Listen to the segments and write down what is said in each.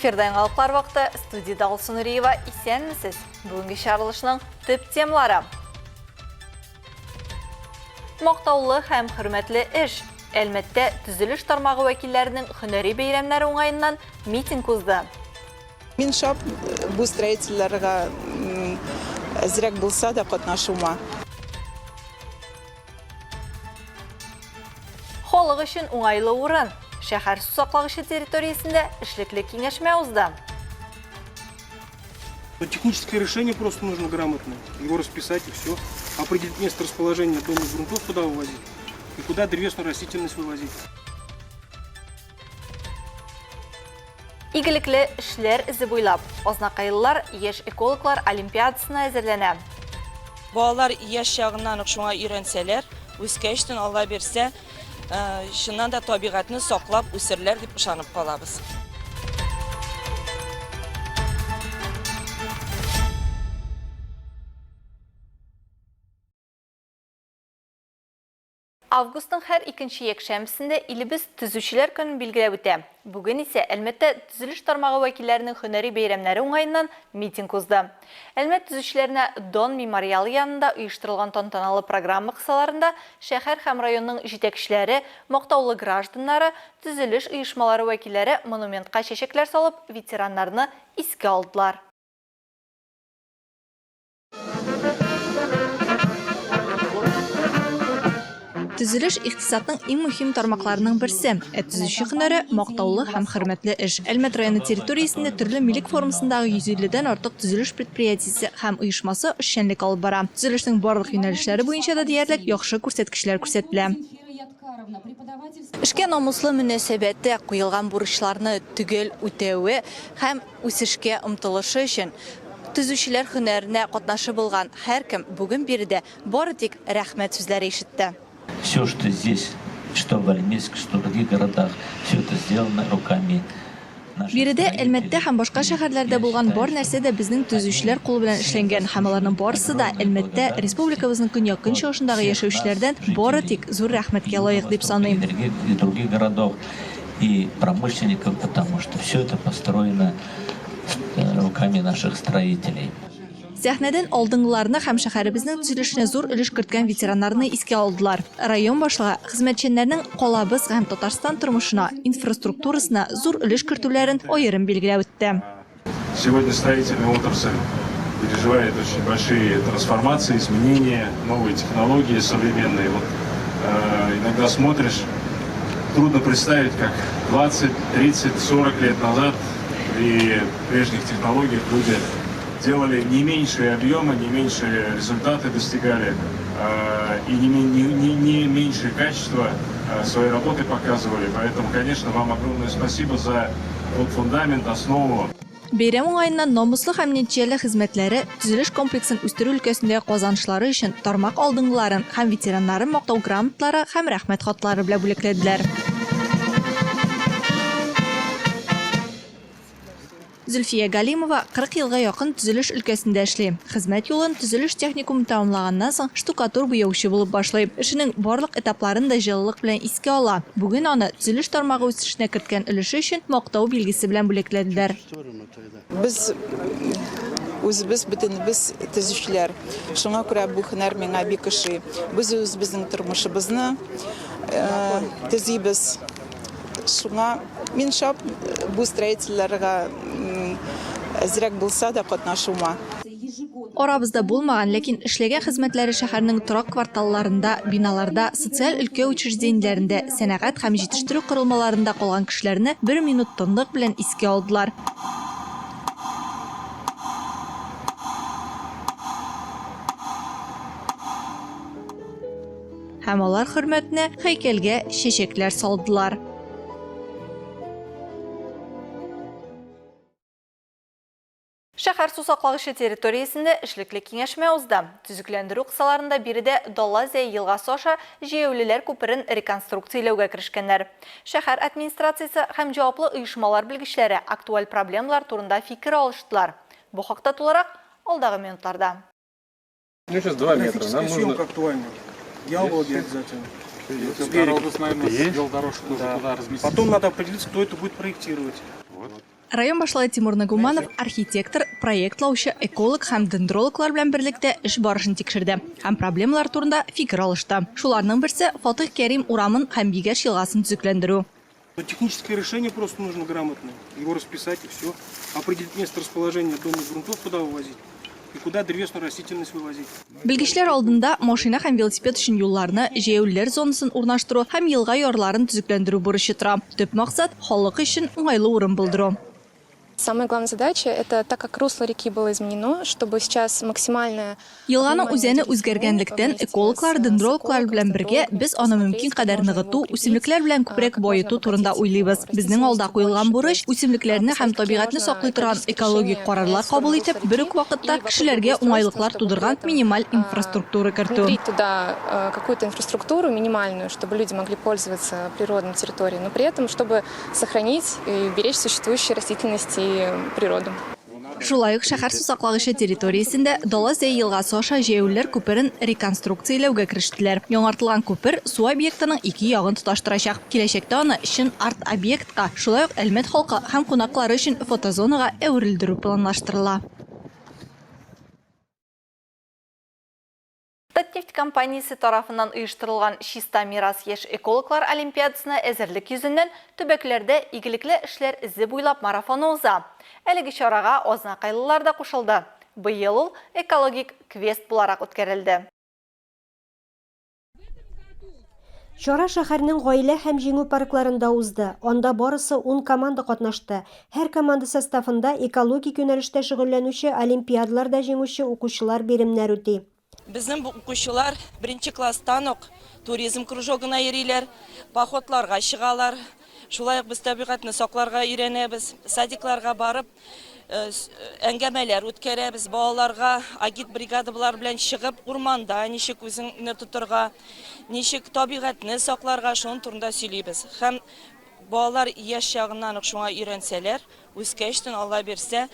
Эфирден қалықлар вақты студияда Алсын Үреева исәнмісіз. Бүгінгі шарылышының төп темалары. Мақтаулы һәм хөрмәтле эш. Әлмәттә төзелеш тармағы вәкилләренең һөнәри бәйрәмнәре уңайыннан митинг узды. Мин шап бу строительләргә әзрәк булса да катнашума. Халык өчен уңайлы урын. Шәһәр су саклагычы территориясендә эшлекле киңәшмә узды. Техническое решение просто нужно грамотное. Его расписать и все. Определить место расположения домных грунтов, куда вывозить. И куда древесную растительность вывозить. Игелекле эшләр эзе буйлап, азнакайлылар яшь экологлар олимпиадасына әзерләнә. Балалар яшь чагыннан ук шуңа өйрәнсәләр, үскәчтен Алла берсә, шуннан да табигатьне саклап үсерләр дип ышанып калабыз. Августның һәр икенче якшәмбесендә илебез төзүчеләр көнен билгеләп үтә. Бүген исә Әлмәттә төзелеш тармагы вәкилләренең һөнәри бәйрәмнәре уңайыннан митинг узды. Әлмәт төзүчеләренә Дон мемориалы янында оештырылган тантаналы программа кысаларында шәһәр һәм районның җитәкчеләре, мактаулы гражданнары, төзелеш оешмалары вәкилләре монументка чәчәкләр салып, ветераннарны искә алдылар. Төзелеш икътисадның иң мөһим тармакларының берсе. Төзүче һөнәре мактаулы һәм хөрмәтле эш. Әлмәт районы территориясендә төрле милек формасындагы 150-дән артык төзелеш предприятиесе һәм оешмасы эшчәнлек алып бара. Төзелешнең барлык юнәлешләре буенча да диярлек яхшы күрсәткечләр күрсәтелә. Эшкә намуслы мөнәсәбәттә куелган бурычларны төгәл үтәүе һәм үсешкә омтылышы өчен төзүчеләр һөнәренә катнашып булган һәркем бүген биредә бары тик рәхмәт сүзләре ишетте. Все, что здесь, что в Альмейске, что в других городах, все это сделано руками. Биредә Әлмәттә һәм башка шәһәрләрдә булган бар нәрсә дә безнең төзүчеләр кулы белән эшләнгән һәм аларның барысы да Әлмәттә республикабызның көньяк чыгышындагы яшәүчеләрдән бары тик зур рәхмәткә лаек дип саныйм. И других городов, и промышленников, потому что все это построено руками наших строителей. Сәхнәдән алдынгыларны һәм шәһәребезнең төзелешенә зур өлеш керткән ветераннарны искә алдылар. Район башлыгы хезмәтчәннәрнең калабыз һәм Татарстан тормышына, инфраструктурасына зур өлеш кертүләрен аерым билгеләп үтте. Сегодня строительная отрасль переживает очень большие трансформации, изменения, новые технологии современные. Вот, иногда смотришь, трудно представить, как 20, 30, 40 лет назад при прежних технологиях люди делали не меньшие объемы, не меньшие результаты достигали и не меньшее качество своей работы показывали. Поэтому, конечно, вам огромное спасибо за тот фундамент, основу. Бәйрәм уңаеннан намуслы һәм нәтиҗәле хезмәтләре, төзелеш комплексын үстерү өлкәсендә казанышлары өчен тармак алдынгыларын һәм ветераннарын мактау грамоталары һәм рәхмәт хатлары белән бүләкләделәр. Зөлфия Галимова 40 елга якын төзелеш өлкәсендә эшли. Хезмәт юлын төзелеш техникумын тәмамлаганнан соң штукатур буяучы булып башлый. Эшенең барлык этапларын да җылылык белән искә ала. Бүген аны төзелеш тармагы үсешенә керткән өлеше өчен мактау билгесе белән бүләкләделәр. Без үзебез бөтенебез төзүчеләр. Шуңа күрә бу һөнәр миңа бик ошый. Без үзебезнең тормышыбызны төзибез. Шуңа мин шап бу строительләргә әзрәк булса да катнашума. Арабызда булмаган, ләкин эшләгән хезмәтләре шәһәрнең торак кварталларында, биналарда, социаль өлкә учреждениеләрендә, сәнәгать һәм җитештерү корылмаларында калган кешеләрне 1 минут тынлык белән искә алдылар. Һәм алар хөрмәтенә һәйкәлгә чәчәкләр салдылар. Шәһәр су саклагычы территориясендә эшлекле киңәшмә узды. Төзекләндерү кысаларында биредә Далазия елгасы аша җәяүлеләр күперен реконструкцияләүгә керешкәннәр. Шәһәр администрациясе һәм җаваплы оешмалар белгечләре актуаль проблемалар турында фикер алыштылар. Бу хакта тулырак алдагы минутларда. Ну, сейчас 2 метра. Нам нужно актуально. Геология обязательно. Наверное, сделал дорожку, туда разместить. Потом надо определиться, кто это будет проектировать. Район башлыгы Тимур Нагуманов архитектор, проектлаучы, эколог һәм дендрологлар белән берлектә эш барышын тикшерде һәм проблемалар турында фикер алышты. Шуларның берсе Фатих Кәрим урамын һәм Бигәш елгасын төзекләндерү. Но техническое решение просто нужно грамотное. Его расписать и все. Определить место расположения донных грунтов, куда вывозить. И куда древесную растительность вывозить. Белгечләр алдында машина һәм велосипед өчен юлларны, җәяүлеләр зонасын урнаштыру һәм елга ярларын төзекләндерү бурычы тора. Төп максат халык өчен уңайлы урын булдыру. Самая главная задача – это, так как русло реки было изменено, чтобы сейчас максимальное... Елганың үзәне үзгәргәнлектән экологлар, дендрологлар белән бергә без аны мөмкин кадәр ныгыту, үсемлекләр белән күбрәк байыту турында уйлыйбыз. Безнең алда куелган бурыч үсемлекләрне һәм табигатьне саклый торган экологик карарлар кабул итеп, бер үк вакытта кешеләргә уңайлыклар тудырган минималь инфраструктура кертү. Внедрить туда какую-то инфраструктуру минимальную, чтобы люди могли пользоваться природной территорией, но при этом, чтобы сохранить и беречь существующие растительность и природу. Шулай ук шәһәр сусаклагычы территориясендә Далазей елгасы аша җәяүлеләр күперен реконструкцияләүгә керештеләр. Яңартылган күпер су объектының ике ягын тоташтырачак. Киләчәктә аны чын арт-объектка, шулай ук Әлмәт халкы һәм кунаклары өчен фотозонага әверелдерү планлаштырыла. Татнефть компаниясе тарафынан оештырылган Чиста Мирас яшь экологлар олимпиадасына әзерлек йөзеннән төбәкләрдә игелекле эшләр эзе буйлап марафоны уза. Әлеге чарага азнакайлылар да кушылды. Быел ул экологик квест буларак үткәрелде. Чара шәһәрнең гаилә һәм җиңү паркларында узды. Анда барысы 10 команда катнашты. Һәр команда составында экологик юнәлештә шөгыльләнүче олимпиадаларда җиңүче укучылар биремнәр үти. Безнең укучылар беренче класстан ук туризм кружогына йөриләр, походларга чыгалар. Шулай ук без табигатьне сакларга өйрәнәбез, садикларга барып, әңгәмәләр үткәрәбез, балаларга агит бригадалар белән чыгып, урманда ничек үзеңне тотырга, ничек табигатьне сакларга, шуның турында сөйлибез. Һәм балалар яшь ягыннан ук шуңа өйрәнсәләр, үскәчтән Алла бирсә,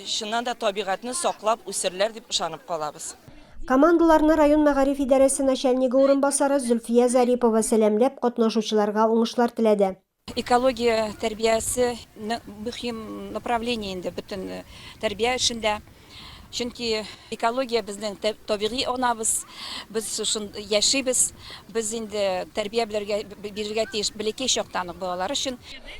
шуннан да табигатьне саклап үсерләр дип ышанып калабыз. Командаларны район мәгариф идарәсе начальнигы урынбасары Зөлфия Зарипова сәламләп катнашучыларга уңышлар теләде. Экология тәрбиясе мөһим направление инде бөтен тәрбия эшендә. Чөнки экология безнең табигый анабыз, без шуны яшибез, без инде тәрбия бирергә тиеш бәләкәй чактан ук балалар өчен.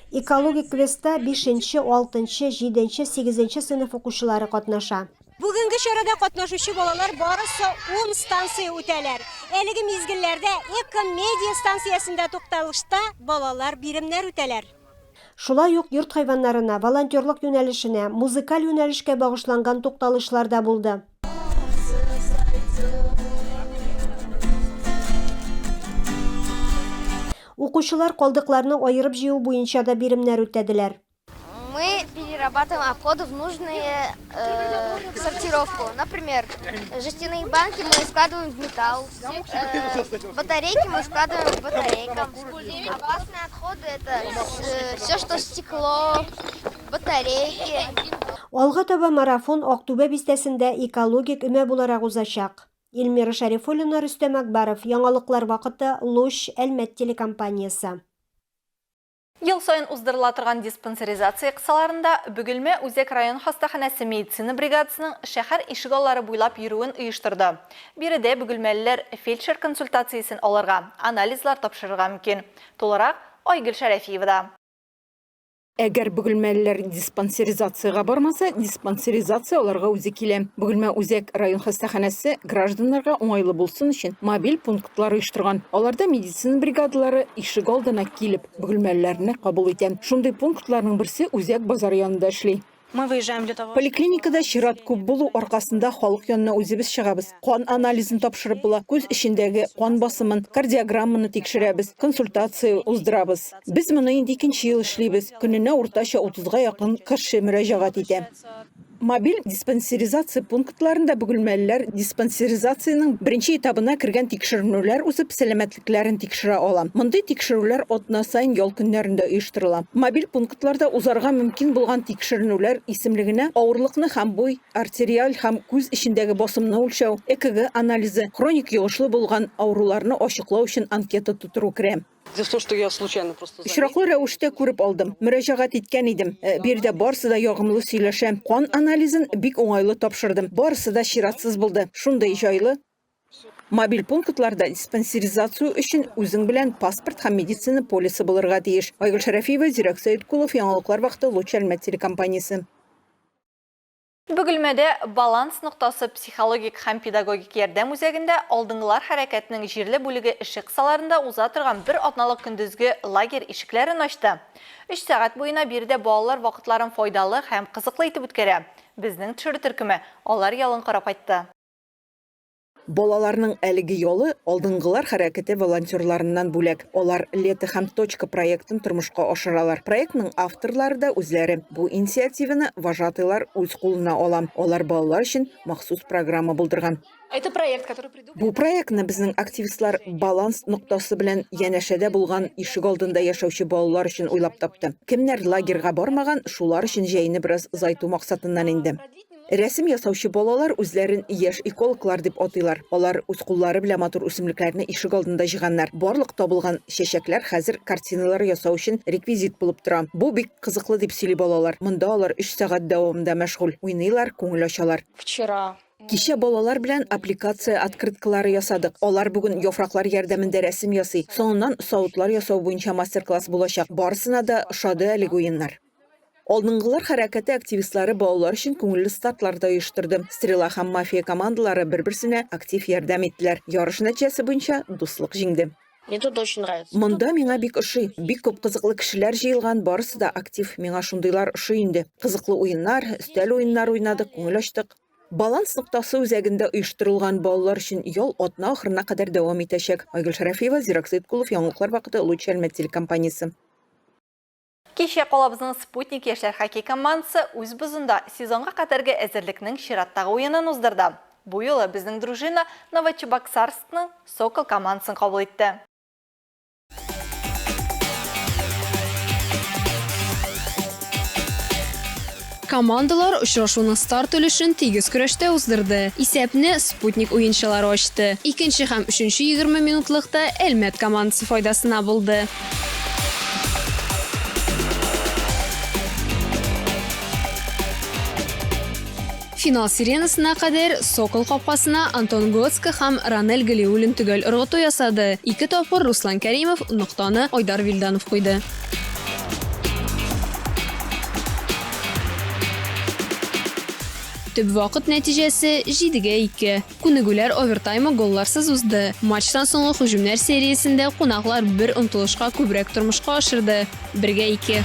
Экологик квестта 5-нче, 6-нче, 7-нче, 8-нче сыйныф укучылары катнаша. Бүгенге чарада катнашучы балалар барысы 10 станция үтәләр. Әлеге мизгелләрдә Эко-медиа станциясендә тукталышта балалар биремнәр үтәләр. Шулай ук йорт хайваннарына, волонтерлык юнәлешенә, музыкаль юнәлешкә багышланган тукталышлар да булды. Укучылар калдыкларны аерып җыю буенча да биремнәр үтәделәр. Мы перерабатываем отходы в нужные сортировку. Например, жестяные банки мы складываем в металл, батарейки мы складываем в батарейкам. Опасные отходы это все, что стекло, батарейки. Алга таба марафон Актүбә бистәсендә экологик өмә буларак узачак. Илмира Шәрифуллина, Рөстәм Акбаров, яңалыклар вакыты, Луш, Әлмәт телекомпаниясы. Ел сайын уздырыла торган диспансеризация кысаларында Бөгелмә Үзәк район хастаханәсе медицина бригадасының шәһәр ишегаллары буйлап йөрүен оештырды. Биредә бөгелмәлеләр фельдшер консультациясын алырга, анализлар тапшырырга мөмкин. Толырак Айгөл Шәрәфиевада. Әгәр бөгелмәлеләр диспансеризацияга бармаса, диспансеризация аларга үзе килә. Бөгелмә Үзәк район хастаханәсе гражданнарга уңайлы булсын өчен мобиль пунктлар оештырган. Аларда медицина бригадалары ишек алдына килеп бөгелмәлеләрне кабул итә. Шундый пунктларның берсе Үзәк базар янында эшли. Мы выезжаем для того. Поликлиникада чират күп булу аркасында халык янына үзебез чыгабыз. Кан анализын тапшырып була, күз эчендәге кан басымын, кардиограмманы тикшерәбез, консультация уздырабыз. Без моны инде икенче ел эшлибез. Көненә уртача 30-га якын кеше мөрәҗәгать итә. Мобиль диспансеризация пунктларында бөгелмәлеләр диспансеризацияның беренче этабына кергән тикшеренүләр үзеп сәламәтлекләрен тикшерә ала. Мондый тикшерүләр атна сайын ял көннәрендә оештырыла. Мобиль пунктларда узарга мөмкин булган тикшеренүләр исемлегенә авырлыкны һәм буй, артериаль һәм күз эчендәге басымны үлчәү, ЭКГ анализы, хроник йогышлы булган авыруларны ачыклау өчен анкета тутыру керә. Очраклы рәвештә күреп алдым. Мөрәҗәгать иткән идем. Бирдә барысы да ягымлы сөйләшә. Кан анализын бик уңайлы тапшырдым. Барысы да чиратсыз булды. Шундый җайлы. Мобиль пунктларда диспансеризацию өчен үзең белән паспорт һәм медицина полисы булырга тиеш. Айгөл Шәрәфиева, Зирәк Сәйдкулов, Яңалыклар вакыты, Луч Әлмәт телекомпаниясе. Бөгілмәдә баланс нұқтасы психологик һәм педагогик ярдәм үзәгендә алдыңғылар хәрәкәтнең җирле бүлеге эше кысаларында уза торган бер атналык көндезге лагерь ишекләрен ачты. 3 сәгать буена бирдә балалар вакытларын файдалы һәм кызыклы итеп үткәрә. Безнең төшер төркеме алар ялын карап кайтты. Балаларның әлеге юлы алдыңғылар хәрәкәте волонтерларыннан бүләк. Алар Лето һәм Точка проектын тормышка ашыралар. Проектның авторлары да үзләре. Бу инициативаны вожатыйлар үз кулына ала. Алар балалар өчен махсус программа булдырган. Это проект, который Бу проектны безнең активистлар баланс нуктасы белән янәшәдә булган ишек алдында яшәүче балалар өчен уйлап тапты. Кемнәр лагерьга бармаган, шулар өчен җәйне бераз зайту максатыннан инде. Рәсем ясаучы балалар үзләрен яшь экологлар дип атыйлар. Алар үз куллары белән матур үсемлекләрне ишек алдында җыйганнар. Барлык табылган чәчәкләр хәзер картиналар ясау өчен реквизит булып тора. Бу бик кызыклы дип сөйли балалар. Монда алар 3 сәгать дәвамында мәшгуль. Уйныйлар, күңел ачалар. Кичә балалар белән аппликация открыткалары ясадык. Алар бүген яфраклар ярдәмендә рәсем ясый. Соңыннан сауытлар ясау буенча мастер-класс булачак. Барысына да шады әлеге уеннар. Алдыңғылар хәрәкәте активистлары балалар өчен күңелле стартларда оештырды. Стрела һәм мафия командалары бер-берсенә актив ярдәм иттеләр. Ярыш нәтиҗәсе буенча дуслык җиңде. Монда миңа бик ошый. Бик күп кызыклы кешеләр җыелган, барысы да актив. Миңа шундыйлар ошый инде. Кызыклы уеннар, өстәл уеннар уйнадык, күңел ачтык. Баланс нуктасы үзәгендә оештырылган балалар өчен ял атна ахырына кадәр дәвам итәчәк. Айгөл Шәрәфиева, Зирәк Сәйдкулов, Яңалыклар вакыты, Луч Әлмәт телекомпаниясе. Кеше колабызның Спутник яшьләр хоккей командасы үз бозында сезонга кадәрге әзерлекнең чираттагы уенын уздырды. Бу юлы безнең дружина Новочебоксарскның Сокол командасын кабул итте. Командалар очрашуның старт өлешен тигез көрәштә уздырды. Исәпне Спутник уенчылары ачты. 2 һәм 3 20 минутлыкта Әлмәт командасы файдасына булды. Финал сиренасына кадәр Сокол капкасына Антон Гоцка һәм Ранель Галиуллин төгәл ыргыту ясады. 2 тапкыр Руслан Кәримов, ноктаны Айдар Вилданов куйды. Төп вакыт нәтиҗәсе 7-2. Күнегүләр овертаймы голларсыз узды. Матчтан соңгы һөҗүмнәр сериясендә кунаклар бер омтылышка күбрәк тормышка ашырды. 1-2.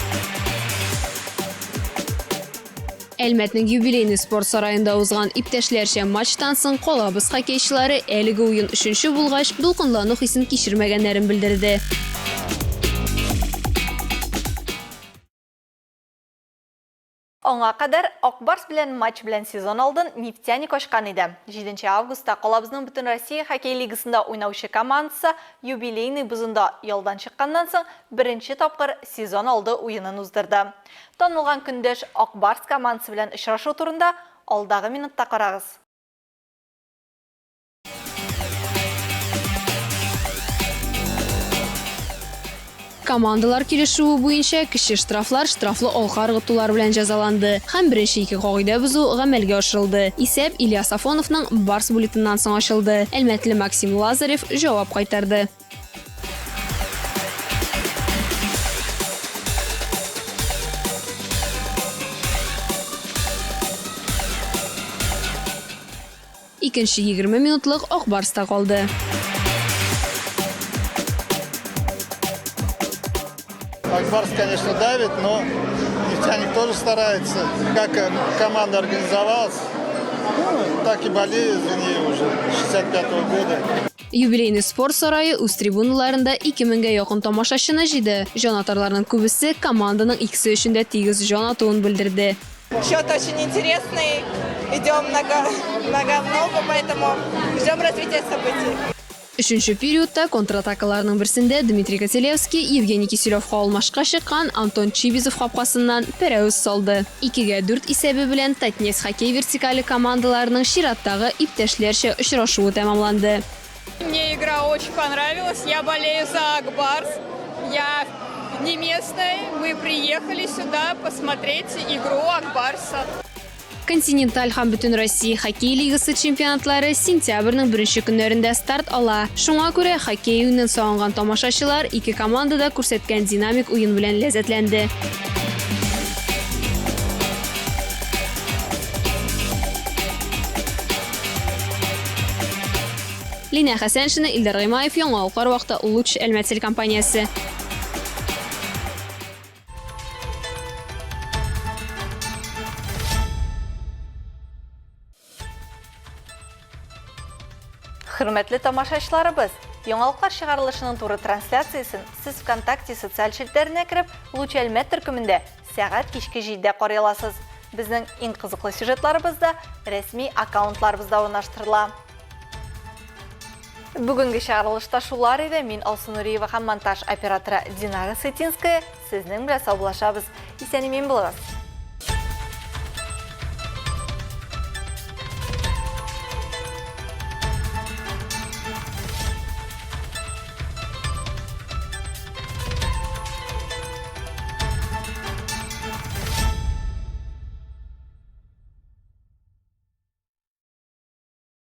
Әлмәтнең юбилейный спорт сарайында узган иптәшләрчә матчтан соң колабыз хоккейчылары әлеге уен 3-нче булгач дулкынлану хисен кичермәгәннәрен белдерде. Аңа кадәр Акбарс белән матч белән сезон алдын Нефтяник ачкан иде. 7 августта колабызның бөтен Россия хоккей лигасында уйнаучы командасы юбилейный бозында ялдан чыкканнан соң беренче тапкыр сезон алды уенын уздырды. Танылган көндәш Акбарс командасы белән очрашу турында алдагы минутта карагыз. Командалар килешүе буенча кече штрафлар штрафлы алка ыргытулар белән җәзаланды һәм беренче 2 кагыйдә бозу гамәлгә ашырылды. Исәп Ильяс Афоновның Барс булетыннан соң ачылды. Әлмәтле Максим Лазарев җавап кайтарды. Икенче 20 минутлык Акбарста калды. Акбарс, конечно, давит, но Нефтяник тоже старается. Как команда организовалась, так и болеет за нее уже 65-го года. Юбилейный спорт сарайы үз трибуналарында 2000-гә якын тамашачыны җыйды. Җанатарларның күбесе команданың икесе өчен дә тигез җан атуын белдерде. Счет очень интересный, идем на говно, поэтому ждем развития событий. 3-нче периодта контратакаларның берсендә Дмитрий Котелевский Евгений Киселевка алмашка чыккан Антон Чибизов капкасыннан пәрәүз салды. 2-4 исәбе белән Татнефть хоккей вертикале командаларының чираттагы иптәшләрчә очрашуы тәмамланды. Мне игра очень понравилась. Я болею за Акбарс. Я не местная. Мы приехали сюда посмотреть игру Акбарса. Континенталь һәм бөтен Россия хоккей лигасы чемпионатлары сентябрьнең 1 көннәрендә старт ала. Шуңа күрә хоккей уенын сагынган тамашачылар ике командада күрсәткән динамик уен белән ләззәтләнде. Лина Хәсәншина, Илдар Гыймаев, Яңавыллар вакыты, Луч Әлмәт компаниясе. Хөрмәтле тамашачыларыбыз, Яңалыклар чыгарылышының туры трансляциясын сез ВКонтакте социаль челтәренә кереп, Луч Әлмәт төркемендә сәгать кичке 7-дә карый аласыз. Безнең иң кызыклы сюжетларыбызда рәсми аккаунтларыбызда урнаштырыла. Бүгенге чыгарылышта шулар иде. Мин Алсу Нуриева һәм монтаж операторы Динара Сытинская сезнең белән саубуллашабыз. Исән-имин булыгыз.